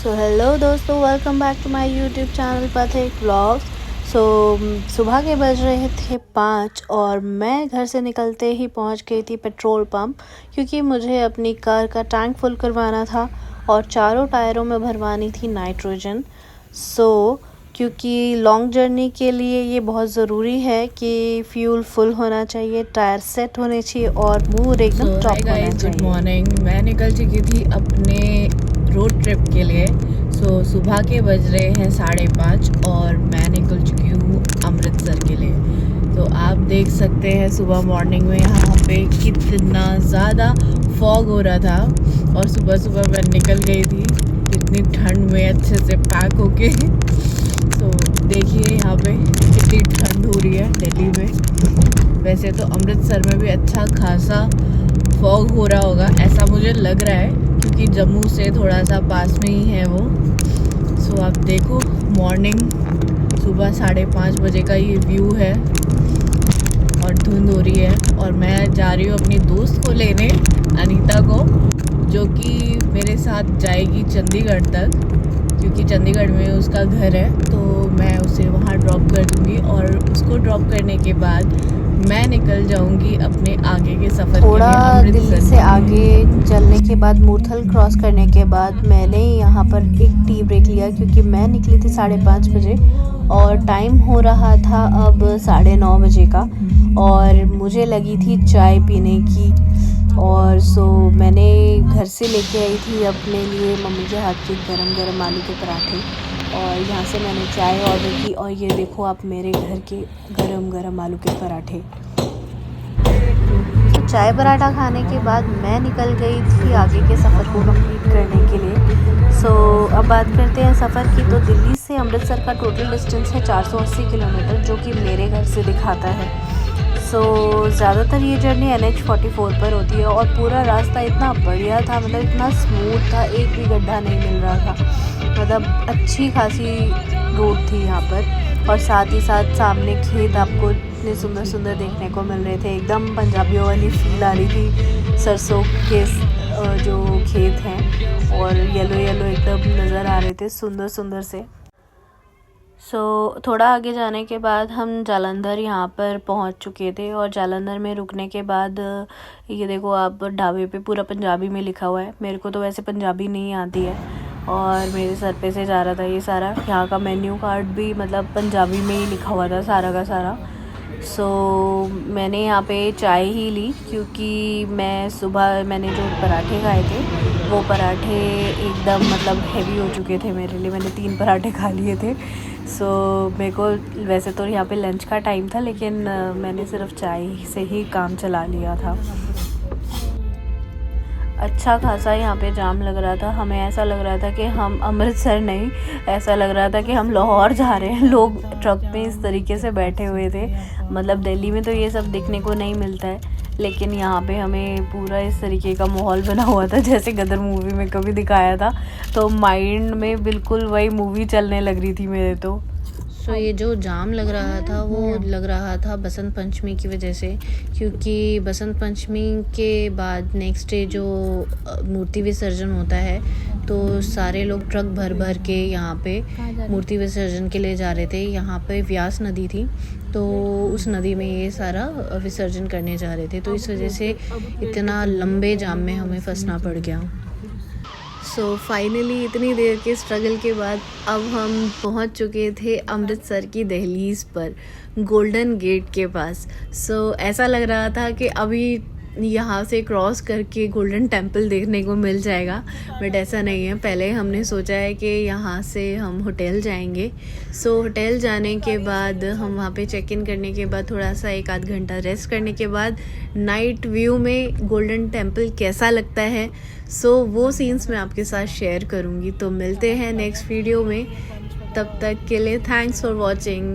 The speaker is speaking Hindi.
सो हेलो दोस्तों, welcome back to my YouTube channel Pathik vlogs. सुबह के बज रहे थे 5 और मैं घर से निकलते ही पहुंच गई थी पेट्रोल पंप, क्योंकि मुझे अपनी कार का टैंक फुल करवाना था और चारों टायरों में भरवानी थी नाइट्रोजन। क्योंकि लॉन्ग जर्नी के लिए ये बहुत ज़रूरी है कि फ्यूल फुल होना चाहिए, टायर सेट होने चाहिए और मूड एकदम टॉप होना चाहिए। Good morning. मैं निकल चुकी थी अपने रोड ट्रिप के लिए। सुबह के बज रहे हैं 5:30 और मैं निकल चुकी हूँ अमृतसर के लिए। तो आप देख सकते हैं सुबह मॉर्निंग में यहाँ पे कितना ज़्यादा फॉग हो रहा था और सुबह सुबह मैं निकल गई थी इतनी ठंड में अच्छे से पैक होके। तो देखिए यहाँ पे कितनी ठंड हो रही है दिल्ली में। वैसे तो अमृतसर में भी अच्छा खासा फॉग हो रहा होगा, ऐसा मुझे लग रहा है, क्योंकि जम्मू से थोड़ा सा पास में ही है वो। आप देखो मॉर्निंग सुबह 5:30 बजे का ये व्यू है और धुंध हो रही है। और मैं जा रही हूँ अपनी दोस्त को लेने, अनीता को, जो कि मेरे साथ जाएगी चंडीगढ़ तक, क्योंकि चंडीगढ़ में उसका घर है। तो मैं उसे वहाँ ड्रॉप कर दूँगी और उसको ड्रॉप करने के बाद मैं निकल जाऊँगी अपने आगे के सफ़र के लिए। थोड़ा दिल्ली से आगे चलने के बाद मूर्थल क्रॉस करने के बाद मैंने यहाँ पर एक टी ब्रेक लिया, क्योंकि मैं निकली थी 5:30 बजे और टाइम हो रहा था अब 9:30 बजे का और मुझे लगी थी चाय पीने की। और मैंने घर से लेके आई थी अपने लिए मम्मी के हाथ के गरम आलू के पराठे और यहाँ से मैंने चाय ऑर्डर की। और ये देखो आप मेरे घर के गरम आलू के पराठे। चाय पराठा खाने के बाद मैं निकल गई थी आगे के सफ़र को कंप्लीट करने के लिए। अब बात करते हैं सफ़र की। तो दिल्ली से अमृतसर का टोटल डिस्टेंस है 480 किलोमीटर, जो कि मेरे घर से दिखाता है। ज़्यादातर ये जर्नी NH-44 पर होती है और पूरा रास्ता इतना बढ़िया था, मतलब इतना स्मूथ था, एक भी गड्ढा नहीं मिल रहा था, मतलब अच्छी खासी रोड थी यहाँ पर। और साथ ही साथ सामने खेत आपको इतने सुंदर देखने को मिल रहे थे, एकदम पंजाबियों वाली फील आ रही थी। सरसों के जो खेत हैं और येलो एकदम नज़र आ रहे थे सुंदर से। थोड़ा आगे जाने के बाद हम जालंधर यहाँ पर पहुँच चुके थे और जालंधर में रुकने के बाद ये देखो आप ढाबे पे पूरा पंजाबी में लिखा हुआ है। मेरे को तो वैसे पंजाबी नहीं आती है और मेरे सर पे से जा रहा था ये सारा। यहाँ का मेन्यू कार्ड भी मतलब पंजाबी में ही लिखा हुआ था सारा का सारा। मैंने यहाँ पे चाय ही ली, क्योंकि सुबह मैंने जो पराठे खाए थे वो पराठे एकदम मतलब हेवी हो चुके थे मेरे लिए। मैंने 3 पराठे खा लिए थे। मेरे को वैसे तो यहाँ पे लंच का टाइम था, लेकिन मैंने सिर्फ चाय से ही काम चला लिया था। अच्छा खासा यहाँ पे जाम लग रहा था। हमें ऐसा लग रहा था कि हम अमृतसर नहीं, ऐसा लग रहा था कि हम लाहौर जा रहे हैं। लोग ट्रक में इस तरीके से बैठे हुए थे, मतलब दिल्ली में तो ये सब देखने को नहीं मिलता है, लेकिन यहाँ पे हमें पूरा इस तरीके का माहौल बना हुआ था जैसे गदर मूवी में कभी दिखाया था। तो माइंड में बिल्कुल वही मूवी चलने लग रही थी मेरे तो। ये जो जाम लग रहा था वो लग रहा था बसंत पंचमी की वजह से, क्योंकि बसंत पंचमी के बाद नेक्स्ट डे जो मूर्ति विसर्जन होता है, तो सारे लोग ट्रक भर के यहाँ पे मूर्ति विसर्जन के लिए जा रहे थे। यहाँ पे व्यास नदी थी, तो उस नदी में ये सारा विसर्जन करने जा रहे थे, तो इस वजह से इतना लंबे जाम में हमें फंसना पड़ गया। फाइनली इतनी देर के स्ट्रगल के बाद अब हम पहुंच चुके थे अमृतसर की दहलीज पर, गोल्डन गेट के पास। ऐसा लग रहा था कि अभी यहाँ से क्रॉस करके गोल्डन टेम्पल देखने को मिल जाएगा, बट ऐसा नहीं है। पहले हमने सोचा है कि यहाँ से हम होटल जाएंगे। होटल जाने के बाद हम वहाँ पे चेक इन करने के बाद थोड़ा सा 1-8 घंटा रेस्ट करने के बाद नाइट व्यू में गोल्डन टेम्पल कैसा लगता है, वो सीन्स मैं आपके साथ शेयर करूँगी। तो मिलते हैं नेक्स्ट वीडियो में, तब तक के लिए थैंक्स फॉर वॉचिंग।